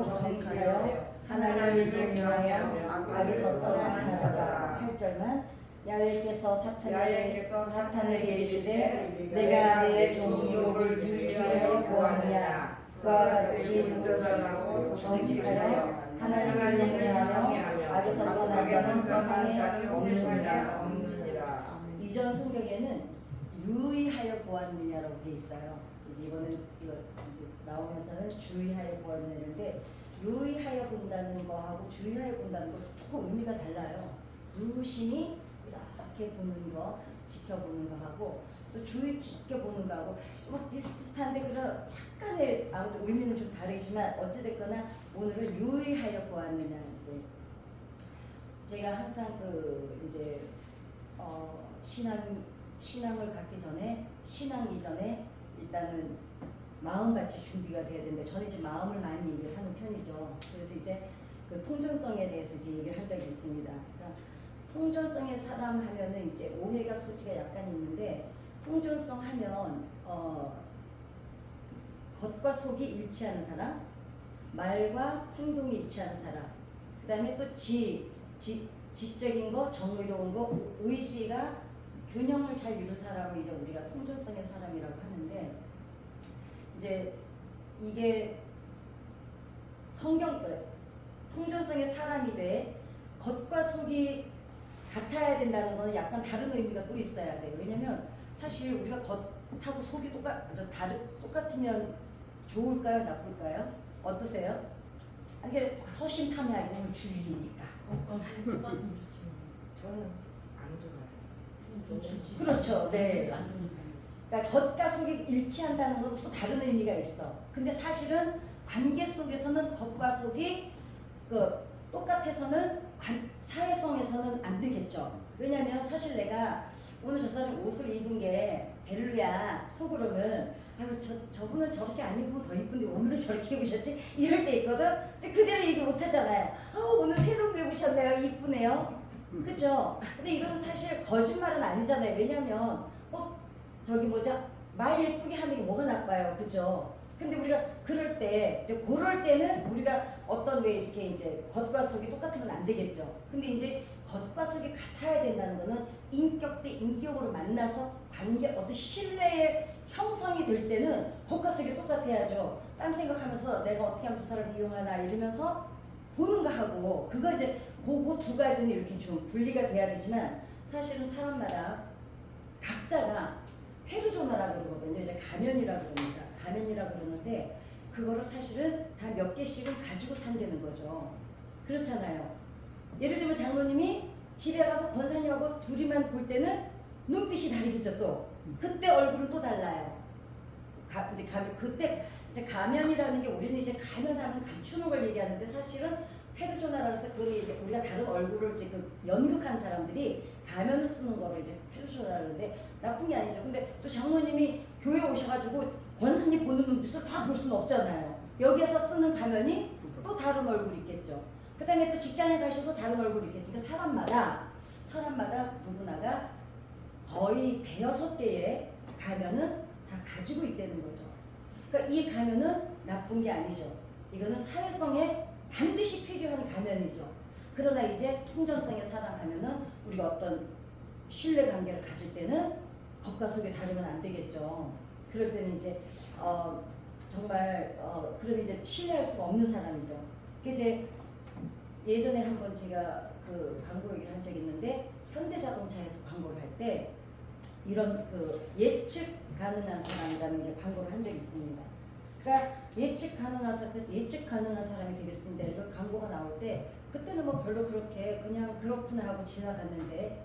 정직하여 하나님을 경외하며 악에서 떠난 자들아. 8절만 야훼께서 사탄에게 이르시되 내가 내 종 욥을 유익하여 보았느냐. 그와 같이 인정하고 정직하여 하나님을 경외하며 악에서 떠난 자는 세상에 없느니라. 이전 성경에는 유의하여 보았느냐라고 돼 있어요. 이제 이거는 이거 이제 나오면서는 주의하여 보았느냐인데, 유의하여 본다는 거하고 주의하여 본다는 거 조금 의미가 달라요. 유심히 이렇게 보는 거, 지켜보는 거하고 또 주의 깊게 보는 거하고 뭐 비슷비슷한데 그런 약간의 아무튼 의미는 좀 다르지만 어찌됐거나 오늘은 유의하여 보았느냐. 이제 제가 항상 그 이제 신앙을 갖기 전에, 신앙 이전에 일단은 마음같이 준비가 돼야 되는데, 저는 이제 마음을 많이 얘기를 하는 편이죠. 그래서 이제 그 통전성에 대해서 이제 얘기를 한 적이 있습니다. 그러니까 통전성의 사람 하면은 이제 오해가 소지가 약간 있는데, 통전성 하면 겉과 속이 일치하는 사람, 말과 행동이 일치하는 사람, 그 다음에 또 지적인 거, 정의로운 거, 의지가 균형을 잘 이룬 사람을 이제 우리가 통전성의 사람이라고 하는데, 이제 이게 통전성의 사람이 돼 겉과 속이 같아야 된다는 거는 약간 다른 의미가 또 있어야 돼요. 왜냐면 사실 우리가 겉하고 속이 똑같으면 좋을까요, 나쁠까요? 어떠세요? 이게 허심탄회하게 오늘 주일이니까. 저는 안 좋아요. 그렇죠. 네. 그러니까 겉과 속이 일치한다는 것도 또 다른 의미가 있어. 근데 사실은 관계 속에서는 겉과 속이 똑같아서는 사회성에서는 안 되겠죠. 왜냐면 사실 내가 오늘 저 사람 옷을 입은 게 별로야, 속으로는 아이고 저분은 저렇게 안 입으면 더 이쁜데 오늘은 저렇게 입으셨지? 이럴 때 있거든. 근데 그대로 얘기 못 하잖아요. 오늘 새로운 거 입으셨네요, 이쁘네요. 그죠? 근데 이건 사실 거짓말은 아니잖아요. 왜냐면 말 예쁘게 하는 게 뭐가 나빠요, 그죠? 근데 우리가 그럴 때는 우리가 어떤 왜 이렇게 이제 겉과 속이 똑같으면 안 되겠죠. 근데 이제 겉과 속이 같아야 된다는 거는 인격 대 인격으로 만나서 어떤 신뢰의 형성이 될 때는 겉과 속이 똑같아야죠. 딴 생각하면서 내가 어떻게 하면 저 사람을 이용하나 이러면서 보는 거 하고, 그거 이제 그 두 가지는 이렇게 좀 분리가 돼야 되지만, 사실은 사람마다 각자가 페르소나라 그러거든요. 이제 가면이라 그럽니다. 가면이라 그러는데 그거를 사실은 다 몇 개씩은 가지고 산다는 거죠. 그렇잖아요. 예를 들면 장로님이 집에 가서 권사님하고 둘이만 볼 때는 눈빛이 다르겠죠. 또 그때 얼굴은 또 달라요. 그때 이제 가면이라는 게, 우리는 이제 가면하면 감추는 걸 얘기하는데, 사실은 페르소나라 해서 그게 이제 우리가 다른 얼굴을 이제 연극한 사람들이 가면을 쓰는 거를 이제 페르소나라는데 나쁜 게 아니죠. 근데 또 장모님이 교회 오셔가지고 권사님 보는 눈빛을 다 볼 수는 없잖아요. 여기에서 쓰는 가면이 또 다른 얼굴이 있겠죠. 그 다음에 또 직장에 가셔서 다른 얼굴이 있겠죠. 그러니까 사람마다 누구나가 거의 대여섯 개의 가면은 다 가지고 있다는 거죠. 그러니까 이 가면은 나쁜 게 아니죠. 이거는 사회성에 반드시 필요한 가면이죠. 그러나 이제 통전성의 사람 하면은 우리가 어떤 신뢰 관계를 가질 때는 겉과 속이 다르면 안 되겠죠. 그럴 때는 이제 정말 그럼 이제 신뢰할 수가 없는 사람이죠. 이제 예전에 한번 제가 그 광고 얘기를 한 적이 있는데, 현대자동차에서 광고를 할 때 이런 그 예측 가능한 사람이라는 이제 광고를 한 적이 있습니다. 그러니까 예측 가능한 사람이 되겠습니다. 이거 광고가 나올 때 그때는 뭐 별로 그렇게 그냥 그렇구나 하고 지나갔는데,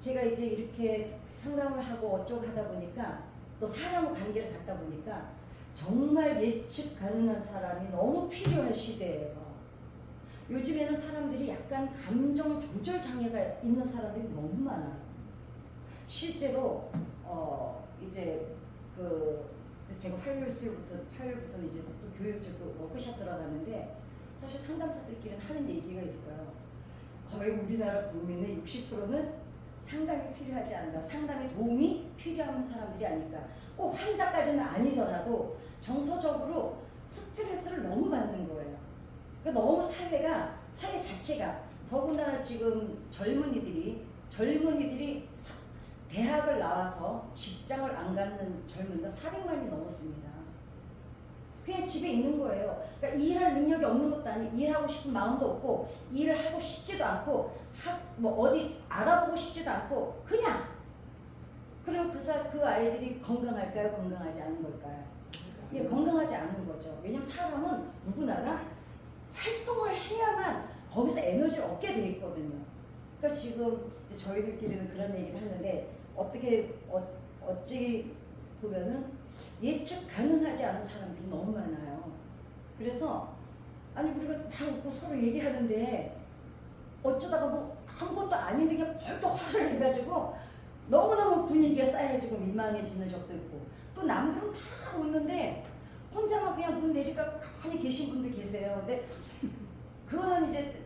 제가 이제 이렇게 상담을 하고 어쩌고 하다 보니까 또 사람 관계를 갖다 보니까 정말 예측 가능한 사람이 너무 필요한 시대예요. 요즘에는 사람들이 약간 감정 조절 장애가 있는 사람들이 너무 많아요. 실제로 이제 제가 화요일부터는 이제 또 교육적 워크숍 들어가는데, 사실 상담사들끼리는 하는 얘기가 있어요. 거의 우리나라 국민의 60%는 상담이 필요하지 않다. 상담의 도움이 필요한 사람들이 아닐까. 꼭 환자까지는 아니더라도 정서적으로 스트레스를 너무 받는 거예요. 그러니까 너무 사회 자체가 더군다나 지금 젊은이들이 대학을 나와서 직장을 안 갖는 젊은이가 400만이 넘었습니다. 그냥 집에 있는 거예요. 그러니까 일할 능력이 없는 것도 아니고 일하고 싶은 마음도 없고 일을 하고 싶지도 않고 어디 알아보고 싶지도 않고 그냥 그럼 그 아이들이 건강할까요? 건강하지 않은 걸까요? 예, 건강하지 않은 거죠. 왜냐면 사람은 누구나가 활동을 해야만 거기서 에너지를 얻게 돼 있거든요. 그러니까 지금 이제 저희들끼리는 그런 얘기를 하는데 어찌 보면은 예측 가능하지 않은 사람들이 너무 많아요. 그래서 아니 우리가 막 웃고 서로 얘기하는데 어쩌다가 뭐 아무것도 아닌데 그냥 벌떡 화를 내가지고 너무너무 분위기가 쌓여지고 민망해지는 적도 있고 또 남들은 다 웃는데 혼자만 그냥 눈 내리까 가만히 계신 분들 계세요. 근데 그거는 이제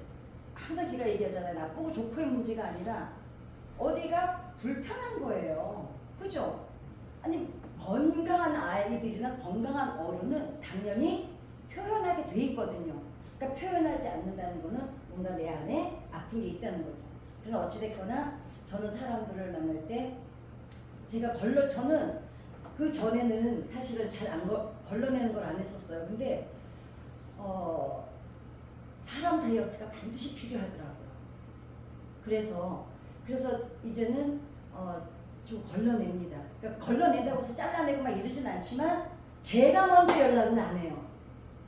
항상 제가 얘기하잖아요. 나쁘고 좋고의 문제가 아니라 어디가 불편한 거예요. 그죠? 아니 건강한 아이들이나 건강한 어른은 당연히 표현하게 돼 있거든요. 그러니까 표현하지 않는다는 거는 뭔가 내 안에 아픈 게 있다는 거죠. 그러나 어찌됐거나 저는 사람들을 만날 때 저는 그 전에는 사실은 잘 안 걸러내는 걸 안 했었어요. 근데 사람 다이어트가 반드시 필요하더라고요. 그래서 이제는 좀 걸러냅니다. 그러니까 걸러낸다고 해서 잘라내고 막 이러진 않지만 제가 먼저 연락은 안 해요.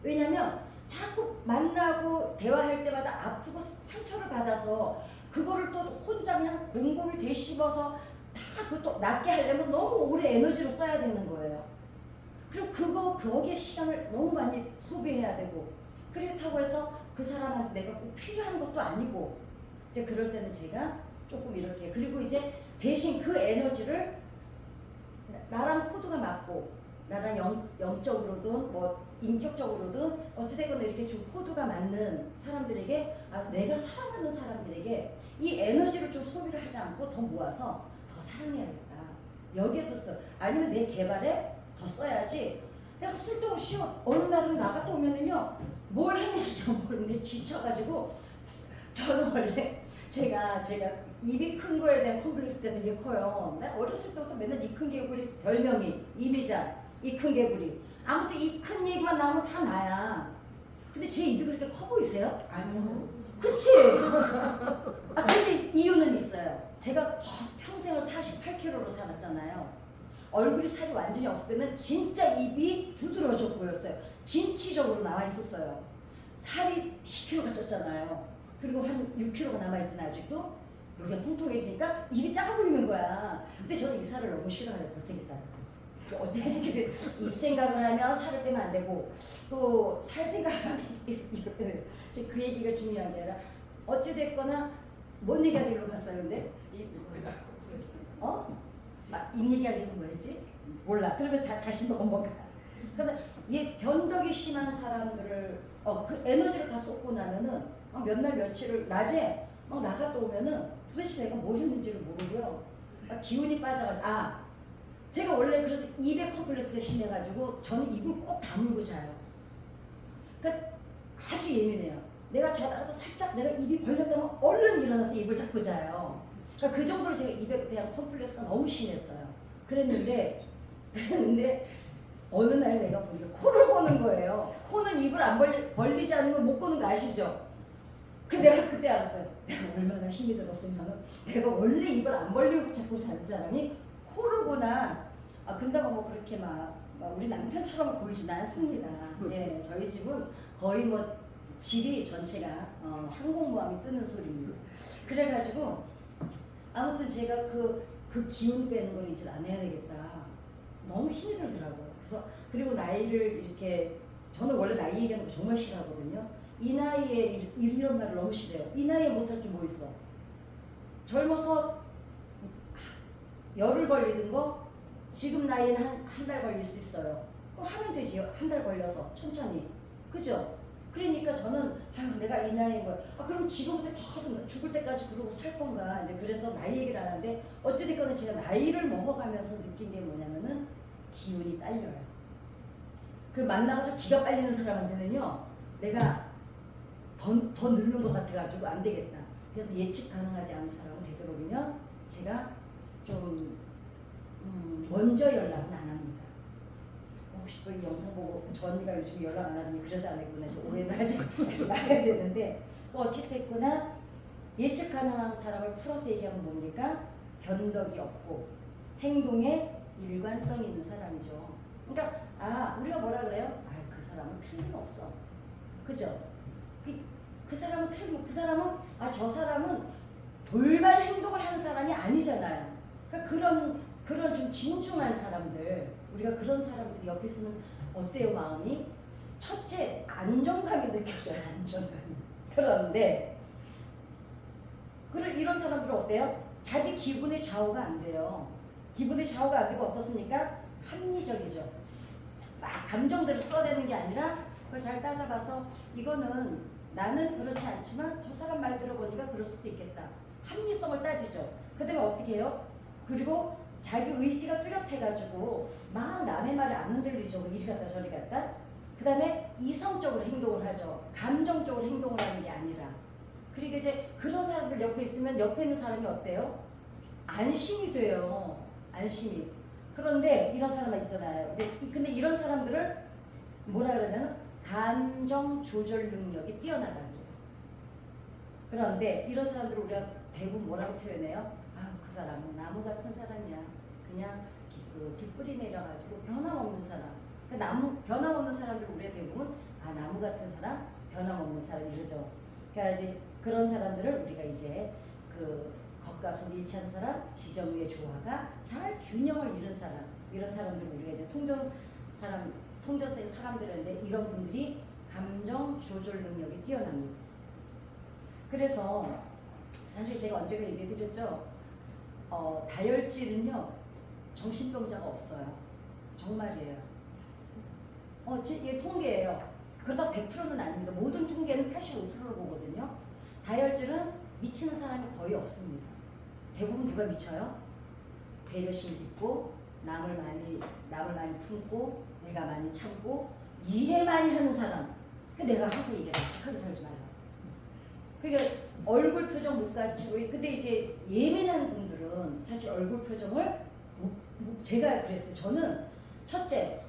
왜냐면 자꾸 만나고 대화할 때마다 아프고 상처를 받아서 그거를 또 혼자 그냥 곰곰이 되씹어서 다 그것도 낫게 하려면 너무 오래 에너지를 써야 되는 거예요. 그리고 거기에 시간을 너무 많이 소비해야 되고 그렇다고 해서 그 사람한테 내가 꼭 필요한 것도 아니고 이제 그럴 때는 제가 조금 이렇게 그리고 이제 대신 그 에너지를 나랑 코드가 맞고 나랑 영적으로든 뭐 인격적으로든 어찌됐건 이렇게 좀 코드가 맞는 사람들에게 내가 사랑하는 사람들에게 이 에너지를 좀 소비를 하지 않고 더 모아서 더 사랑해야겠다. 여기에 더 써. 아니면 내 개발에 더 써야지. 내가 쓸데없이 어느 날은 나갔다 오면은요 뭘 했는지 모르는데 지쳐가지고 저는 원래 제가 입이 큰 거에 대한 컴플렉스가 되게 커요. 나 어렸을 때부터 맨날 이 큰 개구리 별명이 이미자 이 큰 개구리. 아무튼 이 큰 얘기만 나오면 다 나야. 근데 제 입이 그렇게 커 보이세요? 아니요. 그치? 근데 이유는 있어요. 제가 계속 평생을 48kg로 살았잖아요. 얼굴이 살이 완전히 없을 때는 진짜 입이 두드러져 보였어요. 진취적으로 나와 있었어요. 살이 10kg가 쪘잖아요. 그리고 한 6kg가 남아있잖아요. 아직도 여기가 통통해지니까 입이 작아 보이는 거야. 근데 저는 이 살을 너무 싫어해요. 골태기살. 어째 입 생각을 하면 살을 빼면 안 되고 또 살 생각을 하면 이렇게 그 얘기가 중요한 게 아니라 어찌됐거나 뭔 얘기하기로 갔어요. 근데 입 얘기하기는 뭐였지? 몰라. 그러면 다시 넘어가. 그래서 얘 변덕이 심한 사람들을 그 에너지를 다 쏟고 나면은 몇 날 며칠을 낮에 나갔다 오면은 도대체 내가 뭘 했는지를 모르고요. 기운이 빠져가지고 제가 원래 그래서 입에 컴플렉스가 심해가지고 저는 입을 꼭 다물고 자요. 그러니까 아주 예민해요. 내가 자다가도 살짝 내가 입이 벌렸다면 얼른 일어나서 입을 닫고 자요. 그러니까 그 정도로 제가 입에 대한 컴플렉스가 너무 심했어요. 그랬는데 어느 날 내가 보니까 코를 고는 거예요. 코는 입을 안 벌리지 않으면 못 고는 거 아시죠? 내가 그때 알았어요. 내가 얼마나 힘이 들었으면 내가 원래 입을 안 벌리고 자꾸 자는 사람이 코를 고나. 근다고 뭐 그렇게 막 우리 남편처럼 굴지는 않습니다. 예, 저희 집은 거의 뭐 집이 전체가 항공모함이 뜨는 소리입니다. 그래가지고 아무튼 제가 그 기운 빼는 건 이제 안 해야 되겠다. 너무 힘이 들더라고요. 그리고 나이를 이렇게 저는 원래 나이 얘기하는 거 정말 싫어하거든요. 이 나이에 이런 말을 너무 싫어해요. 이 나이에 못할 게 뭐 있어? 젊어서 열을 걸리는 거 지금 나이에는 한 달 걸릴 수 있어요. 그럼 하면 되지. 한 달 걸려서 천천히. 그죠? 그러니까 저는 내가 이 나이에 그럼 지금부터 계속 죽을 때까지 그러고 살 건가. 이제 그래서 나이 얘기를 안 하는데 어찌됐건 제가 나이를 먹어가면서 느낀 게 뭐냐면은 기운이 딸려요. 그 만나가지고 기가 빨리는 사람한테는요 내가 더 늘는 것 같아가지고 안 되겠다. 그래서 예측 가능하지 않은 사람은 되도록이면 제가 좀 먼저 연락은 안 합니다. 혹시 또 이 영상 보고 저 언니가 요즘 연락 안 하더니 그래서 안 했구나. 저 오해를 하지 말아야 되는데 어찌됐거나 예측 가능한 사람을 풀어서 얘기하면 뭡니까? 변덕이 없고 행동에 일관성 있는 사람이죠. 그러니까 우리가 뭐라 그래요? 그 사람은 틀림없어. 그죠? 그 사람은 그 사람은 저 사람은 돌발 행동을 하는 사람이 아니잖아요. 그러니까 그런 좀 진중한 사람들, 우리가 그런 사람들이 옆에 있으면 어때요, 마음이? 첫째, 안정감이 느껴져요, 안정감이. 그런데 이런 사람들은 어때요? 자기 기분의 좌우가 안 돼요. 기분의 좌우가 안 되고 어떻습니까? 합리적이죠. 막 감정대로 써대는 게 아니라 그걸 잘 따져봐서 이거는 나는 그렇지 않지만 저 사람 말 들어보니까 그럴 수도 있겠다. 합리성을 따지죠. 그 다음에 어떻게 해요? 그리고 자기 의지가 뚜렷해가지고 막 남의 말에 안 흔들리죠. 이리 갔다 저리 갔다. 그 다음에 이성적으로 행동을 하죠. 감정적으로 행동을 하는 게 아니라. 그리고 이제 그런 사람들 옆에 있으면 옆에 있는 사람이 어때요? 안심이 돼요. 안심이. 그런데 이런 사람 있잖아요. 근데 이런 사람들을 뭐라 그러면 감정 조절 능력이 뛰어나다는 거예요. 그런데 이런 사람들을 우리가 대부분 뭐라고 표현해요? 그 사람은 나무 같은 사람이야. 그냥 깊숙이 뿌리 내려가지고 변함없는 사람. 변함없는 사람들 우리가 대부분 나무 같은 사람, 변함없는 사람 이러죠. 그러니까 이제 그런 사람들을 우리가 이제 겉과 속이 일치한 사람, 지정의 조화가 잘 균형을 이룬 사람, 이런 사람들 우리가 이제 통전성의 사람들인데 이런 분들이 감정 조절 능력이 뛰어납니다. 그래서 사실 제가 언젠가 얘기해드렸죠. 다혈질은요 정신병자가 없어요. 정말이에요. 이게 통계예요. 그래서 100%는 아닙니다. 모든 통계는 85%를 보거든요. 다혈질은 미치는 사람이 거의 없습니다. 대부분 누가 미쳐요? 배려심 깊고 남을 많이 품고 내가 많이 참고 일에 많이 하는 사람. 내가 항상 얘기해요. 착하게 살지 말라. 그러니까 얼굴 표정 못 갖추고 근데 이제 예민한 분들은 사실 얼굴 표정을 제가 그랬어요. 저는 첫째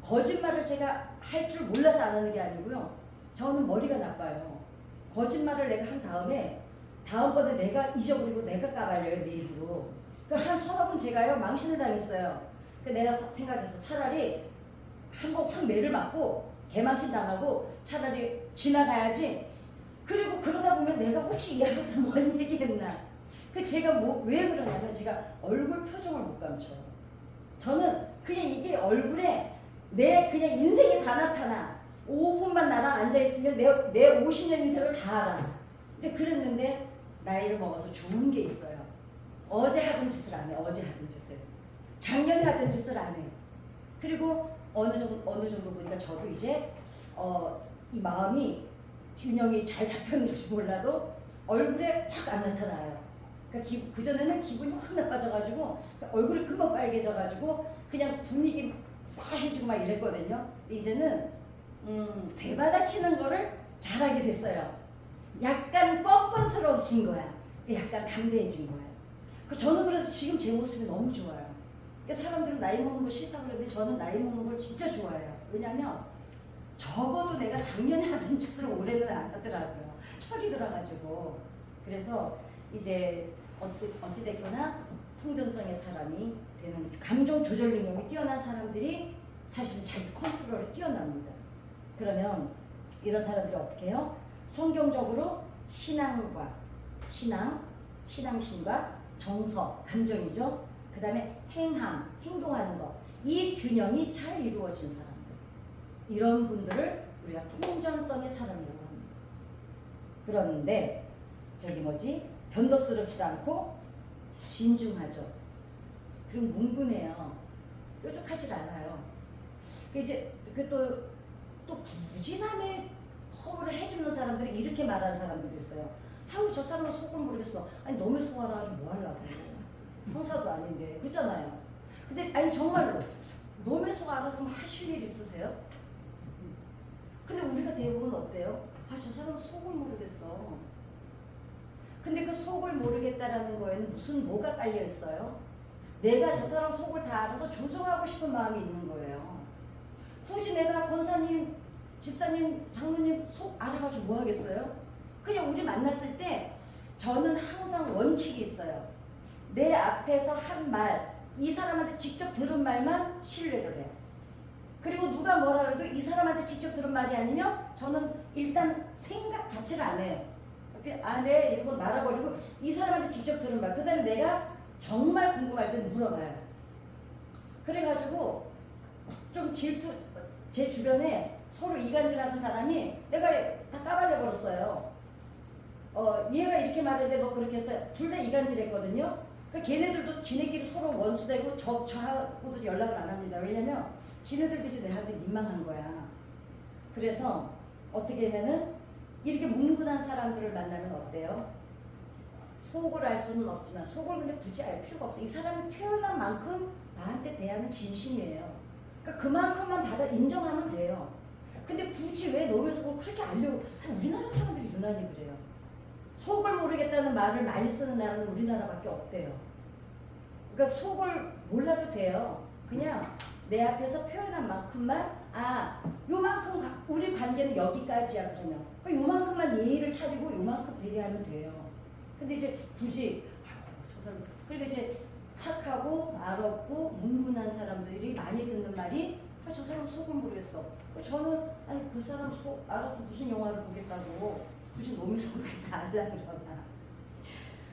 거짓말을 제가 할 줄 몰라서 안 하는 게 아니고요. 저는 머리가 나빠요. 거짓말을 내가 한 다음에 다음번에 내가 잊어버리고 내가 까발려요. 내 입으로. 한 서너 번 제가요 망신을 당했어요. 내가 생각해서 차라리 한번 확 매를 맞고 개망신 당하고 차라리 지나가야지. 그리고 그러다 보면 내가 혹시 이 앞에서 뭔 얘기했나. 제가 왜 그러냐면 제가 얼굴 표정을 못 감춰요. 저는 그냥 이게 얼굴에 내 그냥 인생이 다 나타나. 5분만 나랑 앉아있으면 내 50년 인생을 다 알아. 이제 그랬는데 나이를 먹어서 좋은 게 있어요. 어제 하던 짓을 안 해. 어제 하던 짓을. 작년에 하던 짓을 안 해. 그리고 어느 정도 보니까 저도 이제 이 마음이 균형이 잘 잡혔는지 몰라도 얼굴에 확 안 나타나요. 그전에는 기분이 확 나빠져가지고 얼굴이 금방 빨개져가지고 그냥 분위기 싸해주고 막 이랬거든요. 이제는 대받아치는 거를 잘하게 됐어요. 약간 뻔뻔스러워진 거야. 약간 담대해진 거예요. 저는 그래서 지금 제 모습이 너무 좋아요. 사람들은 나이 먹는 거 싫다고 그러는데 저는 나이 먹는 걸 진짜 좋아해요. 왜냐면 적어도 내가 작년에 하던 짓을 올해는 안 하더라고요. 철이 들어가지고. 그래서 이제 어찌됐거나 통전성의 사람이 되는 감정 조절 능력이 뛰어난 사람들이 사실 자기 컨트롤이 뛰어납니다. 그러면 이런 사람들이 어떻게 해요? 성경적으로 신앙심과 정서, 감정이죠. 그 다음에 행동하는 것. 이 균형이 잘 이루어진 사람들. 이런 분들을 우리가 통전성의 사람이라고 합니다. 그런데 변덕스럽지도 않고 진중하죠. 그리고 뭉근해요. 뾰족하지 않아요. 이제 또 부진함에 허물을 해주는 사람들이 이렇게 말하는 사람들도 있어요. 저 사람은 속을 모르겠어. 너무 속아라 가지고 뭐 하려고. 형사도 아닌데. 그렇잖아요. 근데 정말로 너무 속 알아서 하실 일 있으세요? 근데 우리가 대부분 어때요? 아, 저 사람은 속을 모르겠어. 근데 그 속을 모르겠다라는 거에는 무슨 뭐가 깔려 있어요? 내가 저 사람 속을 다 알아서 조종하고 싶은 마음이 있는 거예요. 굳이 내가 권사님, 집사님, 장로님 속 알아가지고 뭐 하겠어요? 그냥 우리 만났을 때 저는 항상 원칙이 있어요. 내 앞에서 한 말, 이 사람한테 직접 들은 말만 신뢰를 해요. 그리고 누가 뭐라 그래도 이 사람한테 직접 들은 말이 아니면 저는 일단 생각 자체를 안 해요. 이렇게 네 이러고 말아버리고 이 사람한테 직접 들은 말, 그 다음에 내가 정말 궁금할 때 물어봐요. 그래가지고 좀 질투, 제 주변에 서로 이간질하는 사람이 내가 다 까발려 버렸어요. 얘가 이렇게 말했는데 너 그렇게 했어요. 둘 다 이간질했거든요. 그러니까 걔네들도 지네끼리 서로 원수되고 저하고도 연락을 안 합니다. 왜냐면 지네들도 내한테 민망한 거야. 그래서 어떻게 하면은 이렇게 뭉근한 사람들을 만나면 어때요? 속을 알 수는 없지만 속을 근데 굳이 알 필요가 없어. 이 사람이 표현한 만큼 나한테 대하는 진심이에요. 그러니까 그만큼만 받아 인정하면 돼요. 근데 굳이 왜 너의 속을 그렇게 알려고? 우리나라 사람들이 유난히 그래요. 속을 모르겠다는 말을 많이 쓰는 나라는 우리나라밖에 없대요. 그러니까 속을 몰라도 돼요. 그냥 내 앞에서 표현한 만큼만 요만큼 우리 관계는 여기까지야 그러면 요만큼만 예의를 차리고 요만큼 배려하면 돼요. 근데 이제 굳이 저 사람 그리고 이제 착하고 말없고 뭉근한 사람들이 많이 듣는 말이 저 사람 속을 모르겠어. 저는 그 사람 속 알아서 무슨 영화를 보겠다고 굳이 놈의 속을 다 알라 그러나.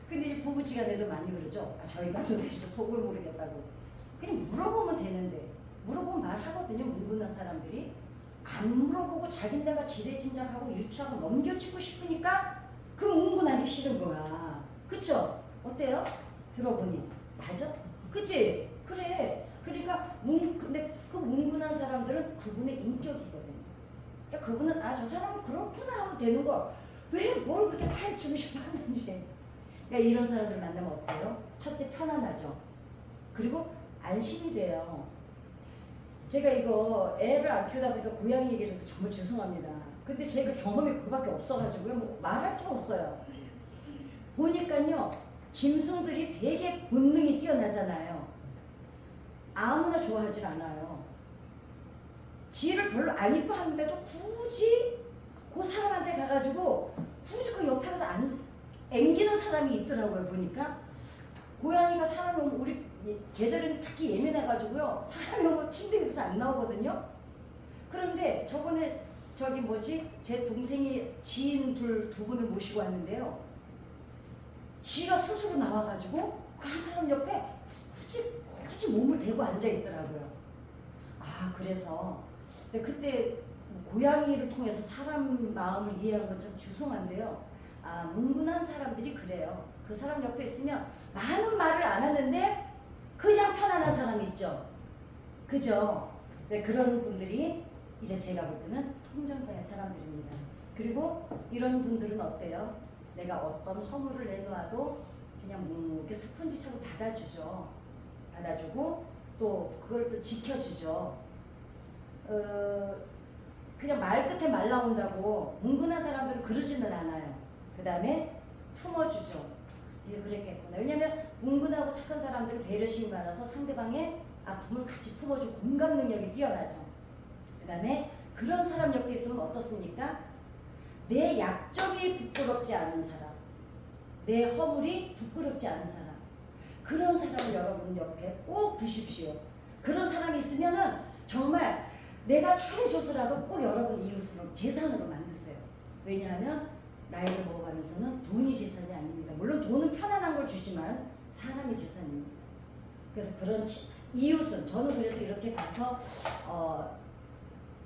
근데 이제 부부지간에도 많이 그러죠. 저희가 도대체 속을 모르겠다고. 그냥 물어보면 되는데 물어보면 말하거든요. 뭉근한 사람들이. 안 물어보고 자기네가 지레짐작하고 유추하고 넘겨치고 싶으니까 그 뭉근하기 싫은 거야. 그쵸? 어때요? 들어보니 맞아? 그치? 그래. 그러니까 근데 그 뭉근한 사람들은 그분의 인격이거든요. 그러니까 그분은 저 사람은 그렇구나 하면 되는 거. 왜 뭘 그렇게 파헤치고 싶어 하는지. 그러니까 이런 사람들 만나면 어때요? 첫째 편안하죠. 그리고 안심이 돼요. 제가 이거 애를 안 키우다 보니까 고양이 얘기를 해서 정말 죄송합니다. 근데 제가 경험이 그거밖에 없어가지고요. 뭐 말할 게 없어요. 보니까요. 짐승들이 되게 본능이 뛰어나잖아요. 아무나 좋아하질 않아요. 지를 별로 안 이뻐하는데도 굳이 그 사람한테 가가지고 굳이 그 옆에 가서 앵기는 사람이 있더라고요. 보니까 고양이가 사람을 우리 계절에는 특히 예민해가지고요. 사람이 오면 침대 밑에서 안 나오거든요. 그런데 저번에 제 동생이 지인 두 분을 모시고 왔는데요. 쥐가 스스로 나와가지고 그 한 사람 옆에 굳이 몸을 대고 앉아 있더라고요. 그래서 그때 고양이를 통해서 사람 마음을 이해하는 건 참 죄송한데요. 뭉근한 사람들이 그래요. 그 사람 옆에 있으면 많은 말을 안 하는데 그냥 편안한 사람이 있죠. 그죠? 이제 그런 분들이 이제 제가 볼 때는 통전성의 사람들입니다. 그리고 이런 분들은 어때요? 내가 어떤 허물을 내놓아도 그냥 이렇게 스펀지처럼 받아주죠. 받아주고 또 그걸 또 지켜주죠. 그냥 말 끝에 말 나온다고 뭉근한 사람들은 그러지는 않아요. 그 다음에 품어주죠. 이게 그랬겠구나. 왜냐면 뭉근하고 착한 사람들은 배려심이 많아서 상대방의 아픔을 같이 품어주고 공감 능력이 뛰어나죠. 그 다음에 그런 사람 옆에 있으면 어떻습니까? 내 약점이 부끄럽지 않은 사람, 내 허물이 부끄럽지 않은 사람, 그런 사람을 여러분 옆에 꼭 두십시오. 그런 사람이 있으면은 정말 내가 잘해줘서라도 꼭 여러분 이웃으로 재산으로 만드세요. 왜냐하면 나이를 먹어가면서는 돈이 재산이 아닙니다. 물론 돈은 편안한 걸 주지만 사람이 재산입니다. 그래서 그런 이웃은 저는 그래서 이렇게 봐서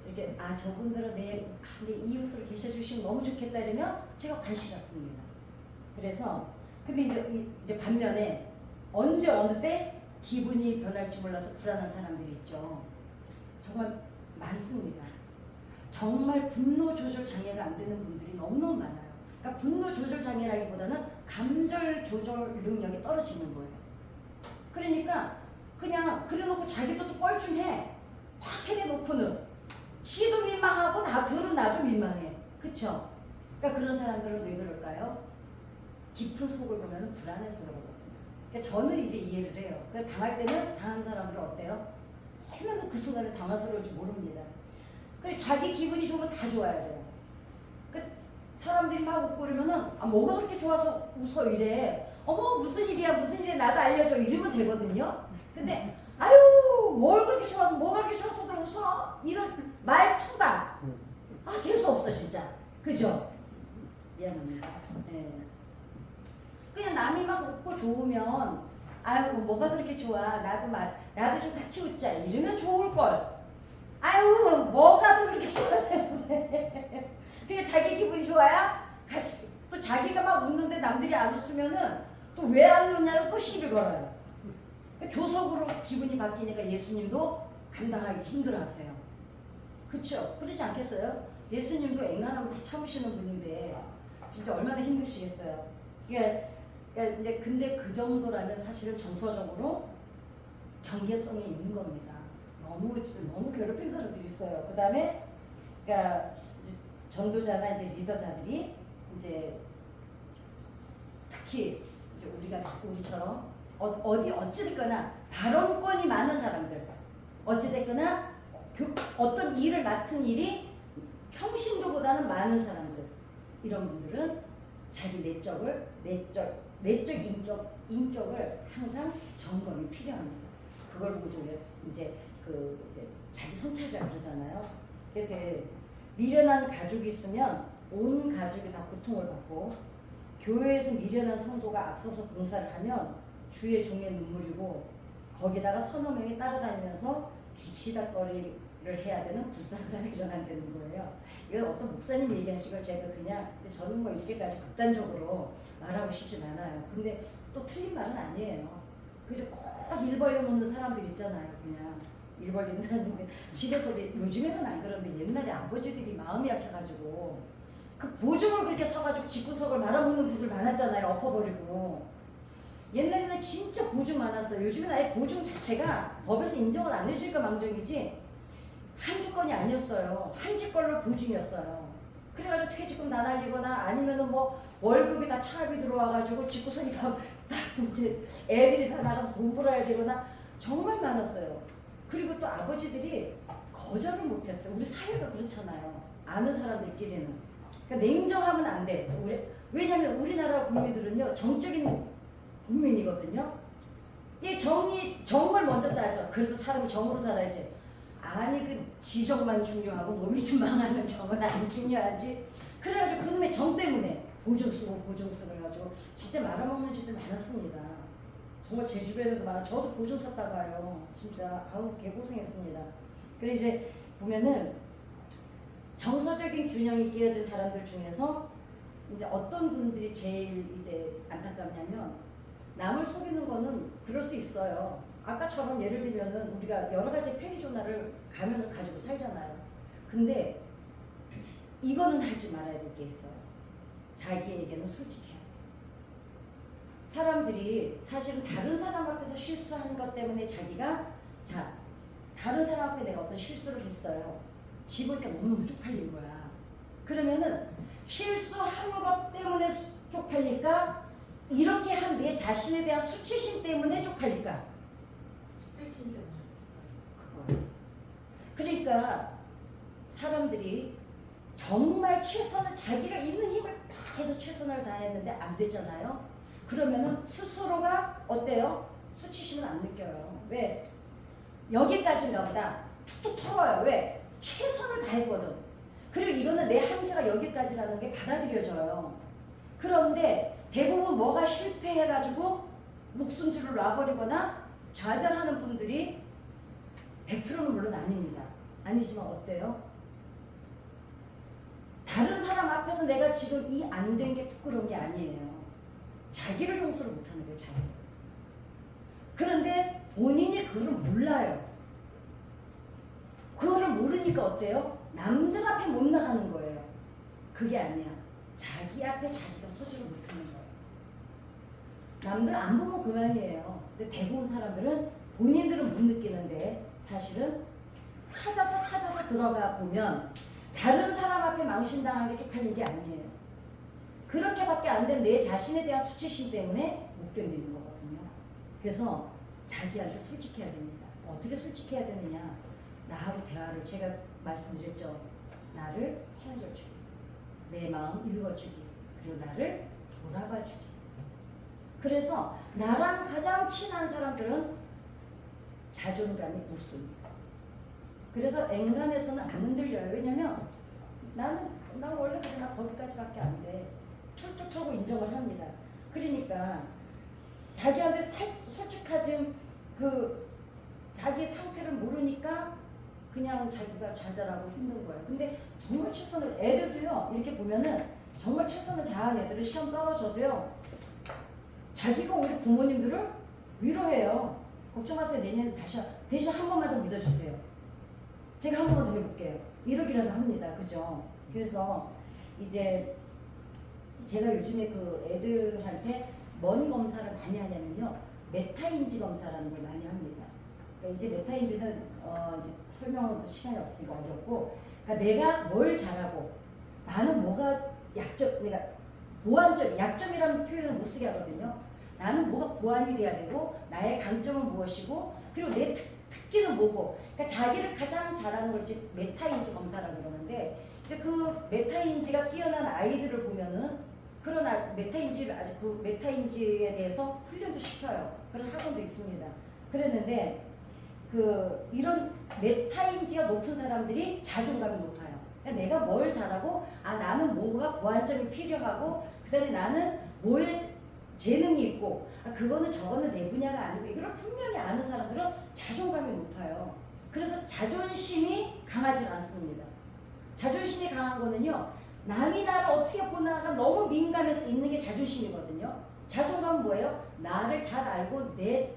이렇게 저분들은 내 이웃으로 계셔주시면 너무 좋겠다 이러면 제가 관심 갖습니다. 그래서 근데 이제 반면에 언제 어느 때 기분이 변할지 몰라서 불안한 사람들이 있죠. 정말 많습니다. 정말 분노 조절 장애가 안 되는 분들이 너무너무 많아요. 그러니까 분노 조절 장애라기보다는 감정 조절 능력이 떨어지는 거예요. 그러니까 그냥 그래놓고 자기도 또 뻘쭘해. 확 해대놓고는 지도 민망하고 나도 민망해. 그쵸? 그러니까 그런 사람들은 왜 그럴까요? 깊은 속을 보면 불안해서 그러거든요. 그러니까 저는 이제 이해를 해요. 그러니까 당할 때는 당한 사람들은 어때요? 얼마나 그 순간에 당황스러울 줄 모릅니다. 그래 자기 기분이 좋으면 다 좋아야 돼요. 그 사람들이 막 웃고 그러면은 아 뭐가 그렇게 좋아서 웃어 이래. 어머 무슨 일이야 무슨 일이야 나도 알려줘 이러면 되거든요. 근데 아유 뭘 그렇게 좋아서 뭐가 그렇게 좋아서들 웃어 이런 말투가 아 재수 없어 진짜. 그죠? 미안합니다. 예. 그냥 남이 막 웃고 좋으면 아유 뭐가 그렇게 좋아 나도 좀 같이 웃자 이러면 좋을 걸. 아유 뭐가 그렇게 좋아서 그냥 자기 기분이 좋아야 같이 또 자기가 막 웃는데 남들이 안 웃으면은 또 왜 안 웃냐고 또 시비 걸어요. 조석으로 기분이 바뀌니까 예수님도 감당하기 힘들어하세요. 그렇죠? 그러지 않겠어요? 예수님도 앵간하고 다 참으시는 분인데 진짜 얼마나 힘드시겠어요. 그러니까 이제 근데 그 정도라면 사실은 정서적으로 경계성이 있는 겁니다. 너무 괴롭힌 사람들이 있어요. 그 다음에 그러니까 이제 전도자나 이제 리더자들이 이제 특히 이제 우리처럼 어찌됐거나 발언권이 많은 사람들, 어찌됐거나 어떤 일을 맡은 일이 평신도보다는 많은 사람들, 이런 분들은 자기 내적 인격을 항상 점검이 필요합니다. 그걸 보고 이제 자기 성찰이라고 그러잖아요. 그래서 미련한 가족이 있으면 온 가족이 다 고통을 받고, 교회에서 미련한 성도가 앞서서 봉사를 하면 주의 종의 눈물이고, 거기다가 서너 명이 따라다니면서 뒤치다거리를 해야 되는 불상사가 일어난다는 거예요. 이건 어떤 목사님이 얘기하신 걸 제가 그냥, 근데 저는 뭐 이렇게까지 극단적으로 말하고 싶진 않아요. 근데 또 틀린 말은 아니에요. 그죠? 꼭 일 벌려놓는 사람들 있잖아요. 그냥 일 벌리는 사람들 집에서도, 요즘에는 안 그런데 옛날에 아버지들이 마음이 약해가지고 그 보증을 그렇게 사가지고 집구석을 말아먹는 분들 많았잖아요. 엎어버리고. 옛날에는 진짜 보증 많았어요. 요즘은 아예 보증 자체가 법에서 인정을 안 해주니까 망정이지 한두 건이 아니었어요. 한 집 걸로 보증이었어요. 그래가지고 퇴직금 다 날리거나 아니면은 뭐 월급이 다 차압이 들어와가지고 집구석이 다 이제 애들이 다 나가서 돈 벌어야 되거나 정말 많았어요. 그리고 또 아버지들이 거절을 못했어요. 우리 사회가 그렇잖아요. 아는 사람들끼리는. 그러니까 냉정하면 안 돼. 왜냐하면 우리나라 국민들은요 정적인 국민이거든요. 이 정을 먼저 따져. 그래도 사람이 정으로 살아야지. 아니 그 지정만 중요하고 놈이 좀 망하는 정은 안 중요하지. 그래가지고 그놈의 정 때문에 보증 쓰고 해가지고 진짜 말아먹는 짓들 많았습니다. 정말 제 주변에도 많아. 저도 보증 샀다가요. 진짜 아우 개고생했습니다. 그래 이제 보면은 정서적인 균형이 깨어진 사람들 중에서 이제 어떤 분들이 제일 이제 안타깝냐면, 남을 속이는 거는 그럴 수 있어요. 아까처럼 예를 들면은 우리가 여러 가지 페리조나를 가면을 가지고 살잖아요. 근데 이거는 하지 말아야 될 게 있어요. 자기에게는 솔직해요. 사람들이 사실은 다른 사람 앞에서 실수하는 것 때문에 자기가 다른 사람 앞에 내가 어떤 실수를 했어요. 집으니까 너무 쪽팔린 거야. 그러면은 실수한 것 때문에 쪽팔릴까? 이렇게 한 내 자신에 대한 수치심 때문에 쪽팔릴까? 수치심. 그러니까 사람들이 정말 자기가 있는 힘을 다 해서 최선을 다했는데 안 됐잖아요. 그러면은 스스로가 어때요? 수치심은 안 느껴요. 왜? 여기까지인가 보다. 툭툭 털어요. 왜? 최선을 다했거든. 그리고 이거는 내 한계가 여기까지라는 게 받아들여져요. 그런데 대부분 뭐가 실패해가지고 목숨줄을 놔버리거나 좌절하는 분들이 100%는 물론 아닙니다. 아니지만 어때요? 다른 사람 앞에서 내가 지금 이 안 된 게 부끄러운 게 아니에요. 자기를 용서를 못하는 거예요. 자기. 그런데 본인이 그걸 몰라요. 그거를 모르니까 어때요? 남들 앞에 못 나가는 거예요. 그게 아니야. 자기 앞에 자기가 서지를 못하는 거예요. 남들 안 보면 그만이에요. 근데 대부분 사람들은 본인들은 못 느끼는데 사실은 찾아서 들어가 보면 다른 사람 앞에 망신당한 게 쪽팔린 게 아니에요. 그렇게밖에 안 된 내 자신에 대한 수치심 때문에 못 견디는 거거든요. 그래서 자기한테 솔직해야 됩니다. 어떻게 솔직해야 되느냐? 나하고 대화를 제가 말씀드렸죠. 나를 헤아려주기, 내 마음 읽어주기, 그리고 나를 돌아봐주기. 그래서 나랑 가장 친한 사람들은 자존감이 높습니다. 그래서 엔간에서는 안 흔들려요. 왜냐면 난 원래 그래, 나 거기까지밖에 안 돼. 툴툴 털고 인정을 합니다. 그러니까 자기한테 솔직하지 자기 상태를 모르니까 그냥 자기가 좌절하고 힘든 거예요. 근데 정말 최선을 애들도요. 이렇게 보면은 정말 최선을 다한 애들은 시험 떨어져도요. 자기가 오히려 부모님들을 위로해요. 걱정하세요. 내년에 대신 한 번만 더 믿어주세요. 제가 한 번만 더 해볼게요. 이러기라도 합니다. 그죠? 그래서 이제 제가 요즘에 그 애들한테 뭔 검사를 많이 하냐면요. 메타인지 검사라는 걸 많이 합니다. 그러니까 이제 메타인지는 이제 설명하는 시간이 없으니까 어렵고, 그러니까 내가 뭘 잘하고 나는 뭐가 약점, 내가 보완점, 약점이라는 표현을 못 쓰게 하거든요. 나는 뭐가 보완이 돼야 되고 나의 강점은 무엇이고 그리고 내 특기는 뭐고, 그러니까 자기를 가장 잘하는 걸 이제 메타인지 검사라고 그러는데, 이제 그 메타인지가 뛰어난 아이들을 보면은 그런 메타인지를 아주 그 메타인지에 대해서 훈련도 시켜요. 그런 학원도 있습니다. 그랬는데 이런 메타인지가 높은 사람들이 자존감이 높아요. 그러니까 내가 뭘 잘하고 나는 뭐가 보완점이 필요하고 그다음에 나는 뭐에 재능이 있고 그거는 저거는 내 분야가 아니고 이걸 분명히 아는 사람들은 자존감이 높아요. 그래서 자존심이 강하지 않습니다. 자존심이 강한 거는요. 남이 나를 어떻게 보나가 너무 민감해서 있는 게 자존심이거든요. 자존감은 뭐예요? 나를 잘 알고 내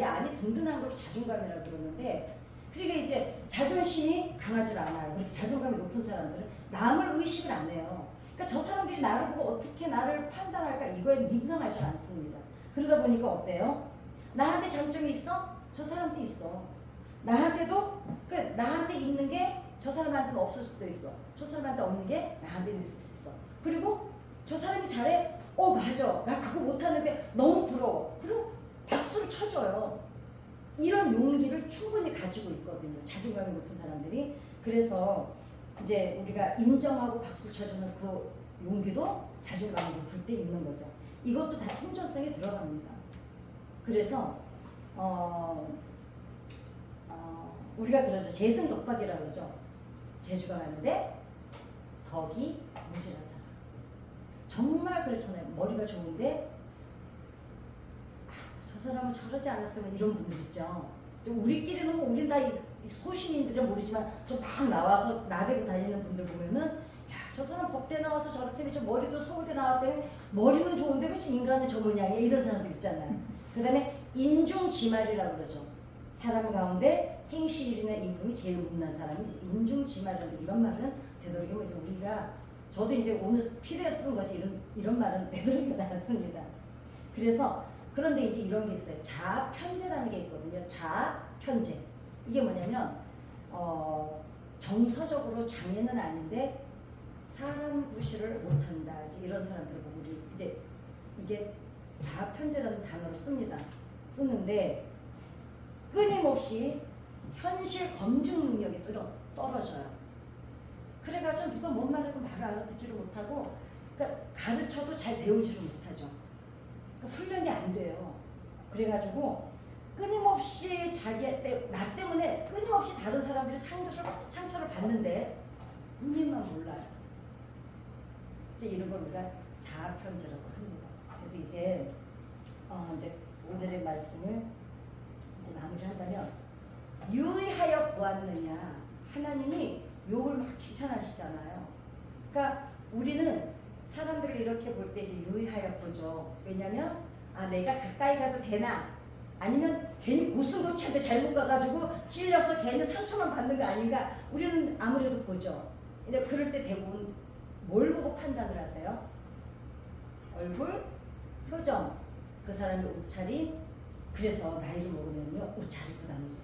안이 든든한 걸 자존감이라고 그러는데, 그러니까 이제 자존심이 강하지 않아요. 그렇게 자존감이 높은 사람들은 남을 의식을 안 해요. 그러니까 저 사람들이 나를 보고 어떻게 나를 판단할까 이거에 민감하지 않습니다. 그러다 보니까 어때요? 나한테 장점이 있어? 저 사람한테 있어. 나한테도 나한테 있는 게 저 사람한테는 없을 수도 있어. 저 사람한테 없는 게 나한테는 있을 수 있어. 그리고 저 사람이 잘해? 맞아. 나 그거 못하는데 너무 부러워. 그리고 박수를 쳐줘요. 이런 용기를 충분히 가지고 있거든요. 자존감이 높은 사람들이. 그래서 이제 우리가 인정하고 박수 쳐주는 그 용기도 자존감이 높을 때 있는 거죠. 이것도 다 통전성에 들어갑니다. 그래서 우리가 그러죠. 재승덕박이라고 그러죠. 재주가 많은데 덕이 무지한 사람. 정말 그렇잖아요. 머리가 좋은데 저 사람은 저러지 않았으면 이런 분들 있죠. 우리끼리는 우린 다 소신인들은 모르지만 좀 막 나와서 나대고 다니는 분들 보면은 저 사람 법대 나와서 저렇다며 저 머리도 서울대 나왔대 머리는 좋은데 왜 인간은 저 모양이야 이런 사람들 있잖아요. 그 다음에 인중지말이라고 그러죠. 사람 가운데 행실이나 인품이 제일 못난 사람이 인중지말인데, 이런 말은 되도록이면 이제 우리가 저도 이제 오늘 필요해 쓰는 거지 이런 말은 되도록이면 안 씁니다. 그래서 그런데 이제 이런 게 있어요. 자아편재라는 게 있거든요. 자아편재. 이게 뭐냐면 정서적으로 장애는 아닌데 사람 구실을 못한다. 이제 이런 사람들을 보고 우리 이제 이게 자아편재라는 단어를 쓰는데 끊임없이 현실 검증 능력이 떨어져요. 그래가지고 누가 뭔 말해도 말을 알아듣지를 못하고, 그러니까 가르쳐도 잘 배우지를 못하죠. 그러니까 훈련이 안 돼요. 그래가지고 끊임없이 나 때문에 끊임없이 다른 사람들이 상처를 받는데 본인만 몰라요. 이제 이런 걸 우리가 자아편재라고 합니다. 그래서 이제 오늘의 말씀을 이제 마무리한다면, 유의하여 보았느냐. 하나님이 욥을 막 칭찬하시잖아요. 그러니까 우리는 사람들을 이렇게 볼 때 이제 유의하여 보죠. 왜냐면 내가 가까이 가도 되나, 아니면 괜히 고슴도치한테 잘못 가가지고 찔려서 괜히 상처만 받는 거 아닌가, 우리는 아무래도 보죠. 근데 그럴 때 대부분 뭘 보고 판단을 하세요? 얼굴, 표정, 그 사람의 옷차림. 그래서 나이를 먹으면요 옷 잘 입고 다니래요.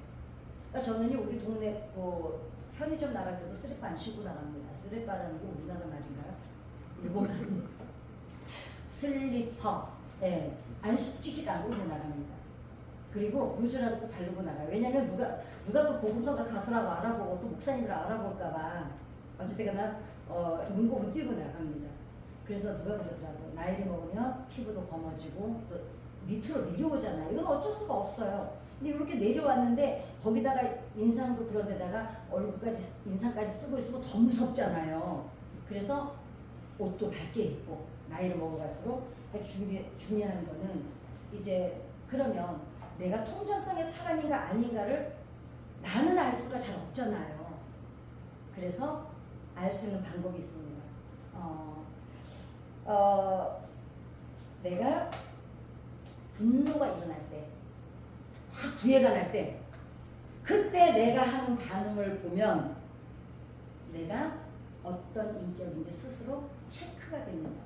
그러니까 저는요 우리 동네 편의점 나갈 때도 쓰레빠 안 신고 나갑니다. 쓰레빠라는 거 우리나라 말인가요? 일본 말입니까? 슬리퍼, 예, 안 찍찍 안 입고 나갑니다. 그리고 루즈라도 꼭 바르고 나가요. 왜냐면 누가 또 복음서가 가수라고 알아보고 또 목사님을 알아볼까봐 어쨌든 문고를 띄고 나갑니다. 그래서 누가 그러더라고. 나이를 먹으면 피부도 검어지고 또 밑으로 내려오잖아요. 이건 어쩔 수가 없어요. 근데 이렇게 내려왔는데 거기다가 인상도 그런 데다가 얼굴까지 인상까지 쓰고 있으면 더 무섭잖아요. 그래서 옷도 밝게 입고 나이를 먹어갈수록 중요한 거는 이제 그러면 내가 통전성의 사람인가 아닌가를 나는 알 수가 잘 없잖아요. 그래서 알 수 있는 방법이 있습니다. 내가 분노가 일어날 때, 확 부해가 날 때, 그때 내가 하는 반응을 보면 내가 어떤 인격인지 스스로 체크가 됩니다.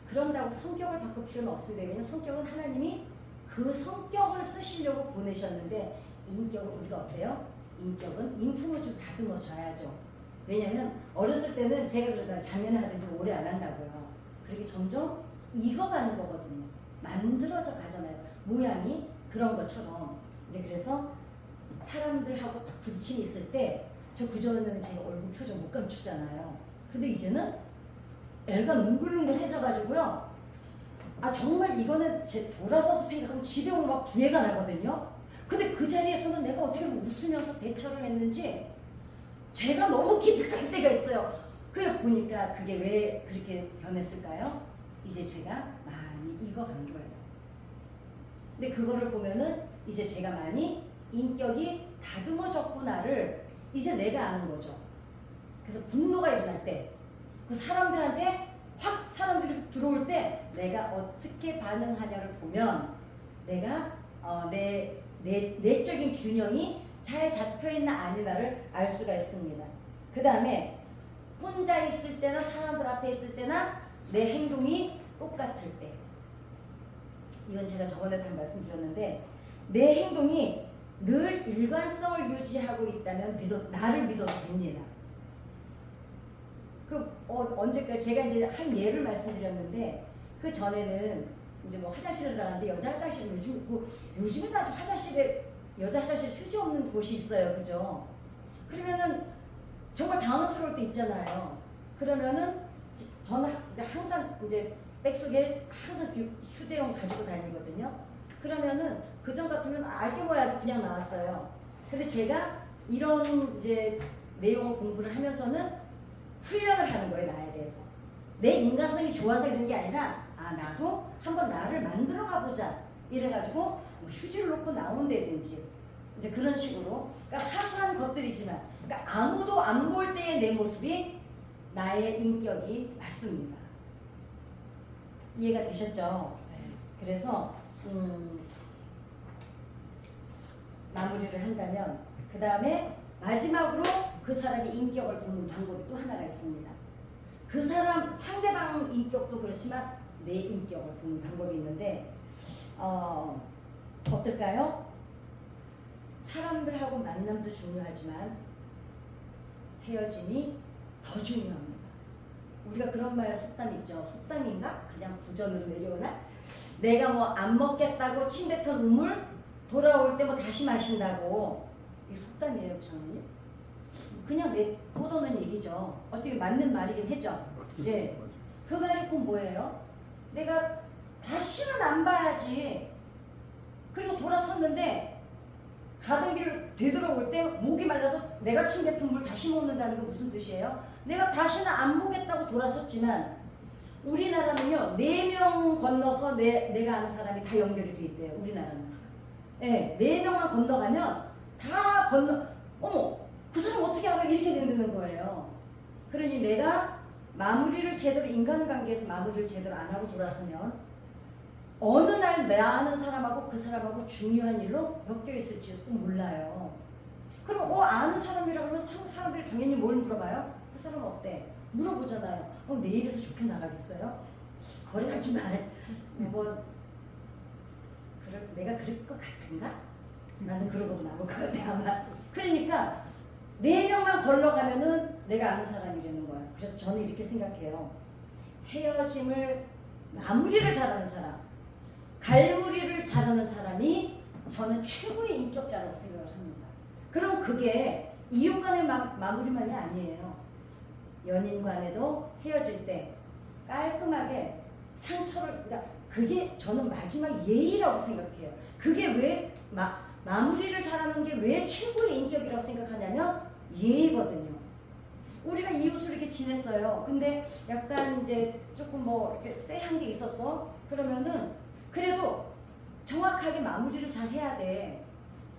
그런다고 성격을 바꿀 필요는 없습니다. 왜냐하면 성격은 하나님이 그 성격을 쓰시려고 보내셨는데 인격은 우리가 어때요? 인격은 인품을 좀 다듬어줘야죠. 왜냐하면 어렸을 때는 제가 그러다 작년에 하든지 오래 안 한다고요. 그렇게 점점 익어가는 거거든요. 만들어져 가잖아요. 모양이 그런 것처럼. 이제 그래서 사람들하고 부딪힘이 있을 때 저 그전에는 제가 얼굴 표정 못 감추잖아요. 근데 이제는 애가 능글능글해져가지고요. 아 정말 이거는 제 돌아서서 생각하면 집에 오면 막 부해가 나거든요. 근데 그 자리에서는 내가 어떻게 웃으면서 대처를 했는지 제가 너무 기특할 때가 있어요. 그래 보니까 그게 왜 그렇게 변했을까요? 이제 제가 많이 익어간 거예요. 근데 그거를 보면은 이제 제가 많이 인격이 다듬어졌구나를 이제 내가 아는 거죠. 그래서 분노가 일어날 때, 그 사람들한테 확 사람들이 들어올 때 내가 어떻게 반응하냐를 보면 내가 내적인 균형이 잘 잡혀있나 아니나를 알 수가 있습니다. 그 다음에 혼자 있을 때나 사람들 앞에 있을 때나 내 행동이 똑같을 때, 이건 제가 저번에도 한 말씀드렸는데 내 행동이 늘 일관성을 유지하고 있다면 나를 믿어도 됩니다. 언제까지 제가 이제 한 예를 말씀드렸는데 그 전에는 이제 뭐 화장실을 들어가는데 여자 화장실은 요즘에도 아직 여자 화장실 휴지 없는 곳이 있어요, 그죠? 그러면은 정말 당황스러울 때 있잖아요. 그러면은 저는 항상 이제 백속에 항상 휴대용 가지고 다니거든요. 그러면은 그전 같으면 알게 뭐야 그냥 나왔어요. 근데 제가 이런 이제 내용 공부를 하면서는 훈련을 하는 거예요, 나에 대해서. 내 인간성이 좋아서 이런 게 아니라 나도 한번 나를 만들어 가보자 이래가지고 뭐 휴지를 놓고 나온다든지 이제 그런 식으로, 그러니까 사소한 것들이지만, 그러니까 아무도 안 볼 때의 내 모습이 나의 인격이 맞습니다. 이해가 되셨죠? 네. 그래서 마무리를 한다면 그 다음에 마지막으로 그 사람의 인격을 보는 방법이 또 하나가 있습니다. 그 사람 상대방 인격도 그렇지만 내 인격을 보는 방법이 있는데 어떨까요? 사람들하고 만남도 중요하지만 헤어짐이 더 중요합니다. 우리가 그런 말 속담 있죠. 속담인가? 그냥 부전으로 내려오나? 내가 뭐 안 먹겠다고 침뱉은 우물 돌아올 때 뭐 다시 마신다고. 이 속담이에요, 장모님. 그냥 내보도는 얘기죠. 어떻게 맞는 말이긴 했죠. 네. 그 말이 꼭 뭐예요? 내가 다시는 안 봐야지. 그리고 돌아섰는데 가던 길을 되돌아올 때 목이 말라서 내가 침뱉은 물 다시 먹는다는 게 무슨 뜻이에요? 내가 다시는 안 보겠다고 돌아섰지만 우리나라는요 4명 건너서 내가 아는 사람이 다 연결이 돼 있대요. 우리나라는. 네, 4명만 건너가면 다 어머 그 사람 어떻게 알아? 이렇게 된다는 거예요. 그러니 내가 마무리를 제대로 인간관계에서 마무리를 제대로 안 하고 돌아서면 어느 날 내 아는 사람하고 그 사람하고 중요한 일로 엮여 있을지도 몰라요. 그럼 아는 사람이라 그러면 사람들이 당연히 뭘 물어봐요? 그 사람 어때? 물어보잖아요. 내 입에서 좋게 나가겠어요? 거래하지 마. 내가 그럴 것 같은가? 나는 그러고도 남을 것 같아 아마. 그러니까 4명만 걸러가면은 내가 아는 사람이라는 거야. 그래서 저는 이렇게 생각해요. 헤어짐을 마무리를 잘하는 사람, 갈무리를 잘하는 사람이 저는 최고의 인격자라고 생각을 합니다. 그럼 그게 이웃 간의 마무리만이 아니에요. 연인 간에도 헤어질 때 깔끔하게 상처를, 그러니까 그게 저는 마지막 예의라고 생각해요. 그게 왜 마무리를 잘하는 게 왜 최고의 인격이라고 생각하냐면 예의거든요. 우리가 이웃을 이렇게 지냈어요. 근데 약간 이제 조금 뭐 이렇게 쎄한 게 있었어. 그러면은 그래도 정확하게 마무리를 잘 해야 돼.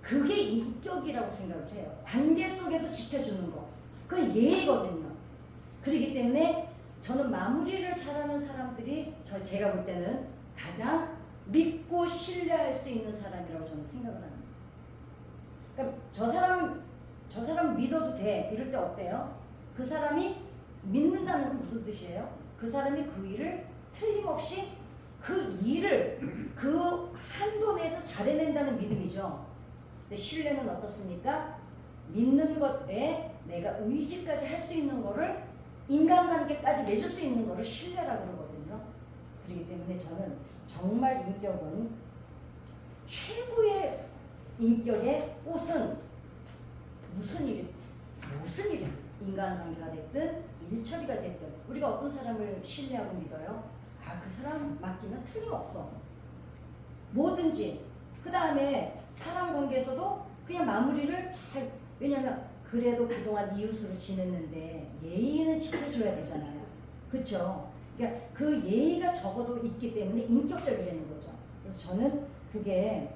그게 인격이라고 생각을 해요. 관계 속에서 지켜주는 거. 그게 예의거든요. 그렇기 때문에 저는 마무리를 잘하는 사람들이 제가 볼 때는 가장 믿고 신뢰할 수 있는 사람이라고 저는 생각을 합니다. 그러니까 저 사람 믿어도 돼. 이럴 때 어때요? 그 사람이 믿는다는 건 무슨 뜻이에요? 그 사람이 그 일을 틀림없이 그 일을 그 한도 내에서 잘해낸다는 믿음이죠. 근데 신뢰는 어떻습니까? 믿는 것 외에 내가 의지까지 할 수 있는 거를, 인간관계까지 맺을 수 있는 거를 신뢰라고 그러거든요. 그렇기 때문에 저는 정말 인격은, 최고의 인격의 꽃은 무슨 일이 인간관계가 됐든 일처리가 됐든 우리가 어떤 사람을 신뢰하고 믿어요? 아, 그 사람 맡기면 틀림없어. 뭐든지. 그 다음에 사람 관계에서도 그냥 마무리를 잘, 왜냐면 그래도 그동안 이웃으로 지냈는데 예의는 지켜줘야 되잖아요. 그렇죠? 그러니까 그 예의가 적어도 있기 때문에 인격적이라는 거죠. 그래서 저는 그게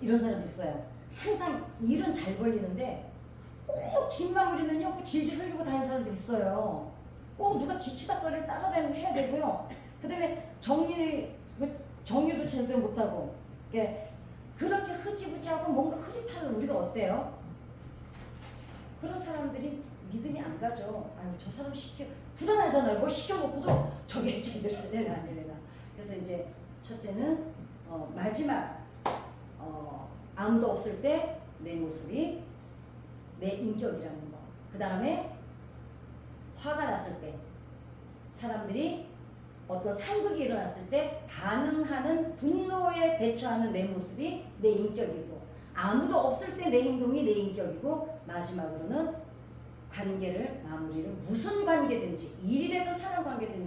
이런 사람도 있어요. 항상 일은 잘 벌리는데 꼭 뒷마무리는요 질질 흘리고 다니는 사람도 있어요. 꼭 누가 뒤치다거리를 따라다니면서 해야 되고요. 그 다음에 정리도 제대로 못하고, 그렇게 흐지부지하고 뭔가 흐릿하면 우리가 어때요? 그런 사람들이 믿음이 안 가죠. 아니, 저 사람 불안하잖아요. 뭘 시켜놓고도 저게 제대로 하려나 안 하려나. 그래서 이제 첫째는 마지막 아무도 없을 때 내 모습이 내 인격이라는 거. 그 다음에 화가 났을 때, 사람들이 어떤 상극이 일어났을 때 반응하는, 분노에 대처하는 내 모습이 내 인격이고, 아무도 없을 때 내 행동이 내 인격이고, 마지막으로는 관계를 마무리를, 무슨 관계든지 일이 되든 사람 관계든지